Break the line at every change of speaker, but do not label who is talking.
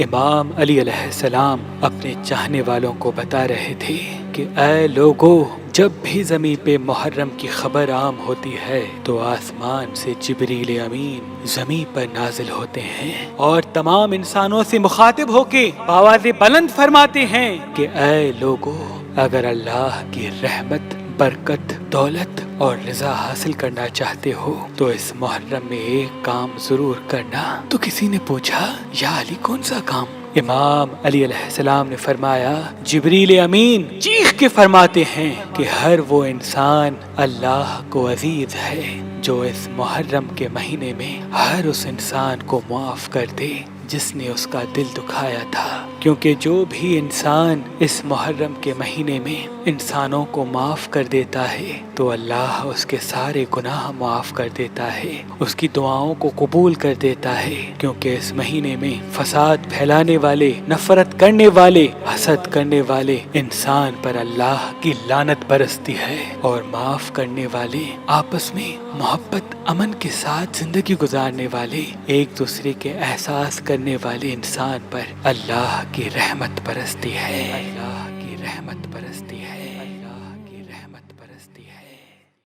امام علی علیہ السلام اپنے چاہنے والوں کو بتا رہے تھے کہ اے لوگو، جب بھی زمین پہ محرم کی خبر عام ہوتی ہے تو آسمان سے جبریل امین زمین پر نازل ہوتے ہیں اور تمام انسانوں سے مخاطب ہو کے آواز بلند فرماتے ہیں کہ اے لوگو، اگر اللہ کی رحمت، برکت، دولت اور رضا حاصل کرنا چاہتے ہو تو اس محرم میں ایک کام ضرور کرنا۔ تو کسی نے پوچھا یا علی کون سا کام؟ امام علی علیہ السلام نے فرمایا، جبریل امین چیخ کے فرماتے ہیں کہ ہر وہ انسان اللہ کو عزیز ہے جو اس محرم کے مہینے میں ہر اس انسان کو معاف کر دے جس نے اس کا دل دکھایا تھا، کیونکہ جو بھی انسان اس محرم کے مہینے میں انسانوں کو معاف کر دیتا ہے تو اللہ اس کے سارے گناہ معاف کر دیتا ہے، اس کی دعاؤں کو قبول کر دیتا ہے، کیونکہ اس مہینے میں فساد پھیلانے والے، نفرت کرنے والے، حسد کرنے والے انسان پر اللہ کی لعنت برستی ہے، اور معاف کرنے والے، آپس میں محبت امن کے ساتھ زندگی گزارنے والے، ایک دوسرے کے احساس کرنے والے انسان پر اللہ کی رحمت برستی ہے، اللہ کی رحمت برستی ہے۔